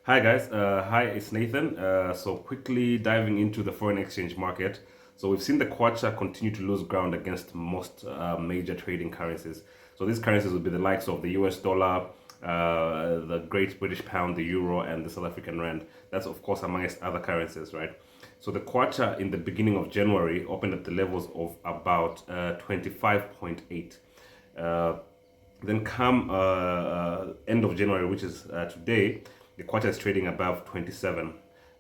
Hi guys, hi, it's Nathan. So quickly diving into the foreign exchange market. So we've seen the Kwacha continue to lose ground against most major trading currencies. So these currencies would be the likes of the US dollar, the Great British Pound, the Euro, and the South African Rand. That's of course amongst other currencies, right? So the Kwacha in the beginning of January opened at the levels of about 25.8. Then come end of January, which is today, the Kwacha is trading above 27.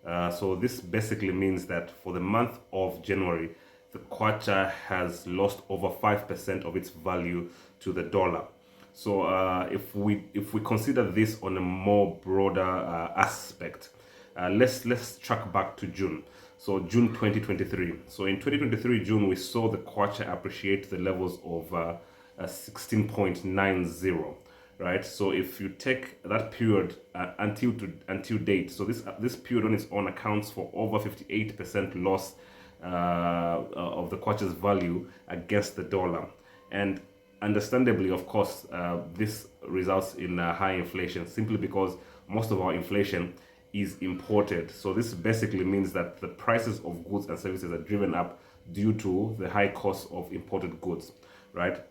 So this basically means that for the month of January, the Kwacha has lost over 5% of its value to the dollar. So if we consider this on a more broader aspect, let's track back to June. So June 2023. So in 2023 June, we saw the Kwacha appreciate to the levels of 16.90, right? So if you take that period until date, so this period on its own accounts for over 58% loss of the Kwacha's value against the dollar. And understandably, of course, this results in high inflation simply because most of our inflation is imported. So this basically means that the prices of goods and services are driven up due to the high cost of imported goods, right?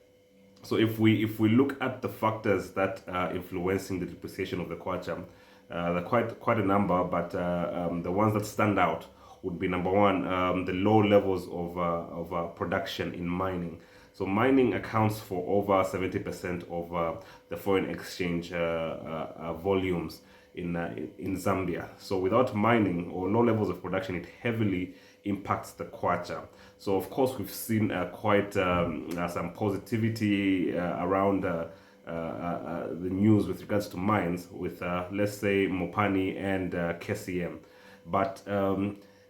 So if we look at the factors that are influencing the depreciation of the Kwacha, there are quite a number, but the ones that stand out would be number one, the low levels of production in mining. So mining accounts for over 70% of the foreign exchange volumes in Zambia. So without mining or low levels of production, it heavily impacts the Kwacha. So of course we've seen quite some positivity around the news with regards to mines with let's say Mopani and KCM, but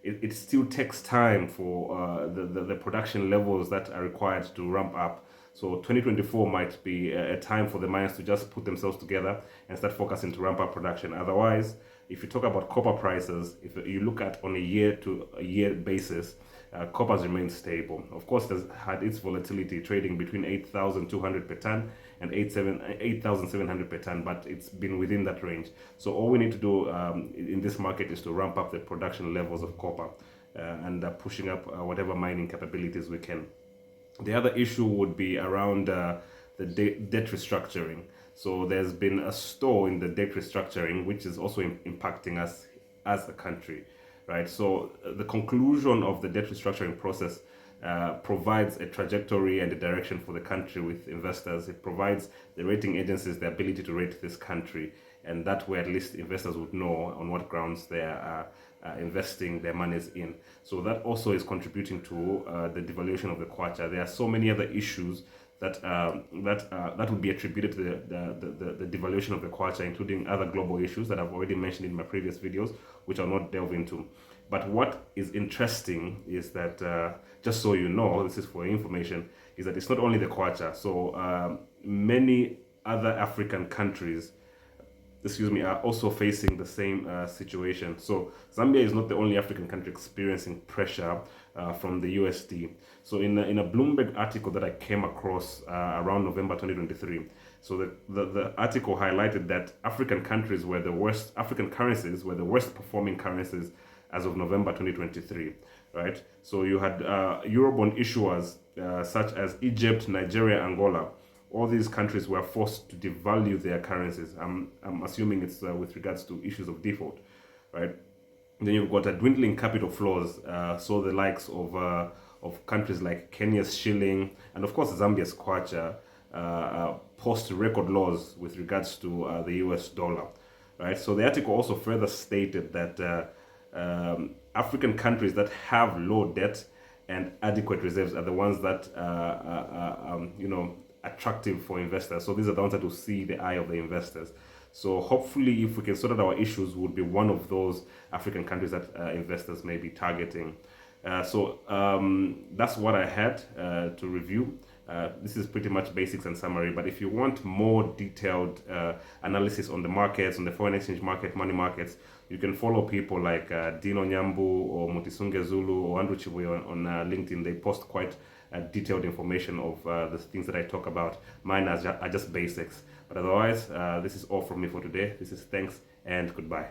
it still takes time for the production levels that are required to ramp up. So 2024 might be a time for the mines to just put themselves together and start focusing to ramp up production. Otherwise, if you talk about copper prices, if you look at on a year-to-year basis, copper remains stable. Of course, it has had its volatility trading between 8,200 per ton and 8,700 per ton, but it's been within that range. So all we need to do in this market is to ramp up the production levels of copper and pushing up whatever mining capabilities we can. The other issue would be around the debt restructuring. So there's been a stall in the debt restructuring, which is also impacting us as a country, right? So the conclusion of the debt restructuring process provides a trajectory and a direction for the country with investors. It provides the rating agencies the ability to rate this country, and that way at least investors would know on what grounds they are investing their monies in. So that also is contributing to the devaluation of the Kwacha. There are so many other issues that would be attributed to the devaluation of the Kwacha, including other global issues that I've already mentioned in my previous videos, which I'll not delve into. But what is interesting is that, just so you know, this is for your information, is that it's not only the Kwacha. So many other African countries, are also facing the same situation. So Zambia is not the only African country experiencing pressure from the USD. So in a Bloomberg article that I came across around November 2023, so the article highlighted that African currencies were the worst performing currencies as of November 2023, right? So you had Eurobond issuers such as Egypt, Nigeria, Angola. All these countries were forced to devalue their currencies. I'm assuming it's with regards to issues of default, right? Then you've got a dwindling capital flows, so the likes of countries like Kenya's shilling and of course Zambia's kwacha post record lows with regards to the US dollar, right? So the article also further stated that African countries that have low debt and adequate reserves are the ones that attractive for investors. So these are the ones that will see the eye of the investors. So hopefully if we can sort out our issues, would be one of those African countries that investors may be targeting. So that's what I had to review. This is pretty much basics and summary, but if you want more detailed analysis on the markets, on the foreign exchange market, money markets, you can follow people like Dino Nyambu or Mutisunge Zulu or Andrew Chibuye on LinkedIn. They post quite detailed information of the things that I talk about. Mine are just basics. But otherwise, this is all from me for today. This is thanks and goodbye.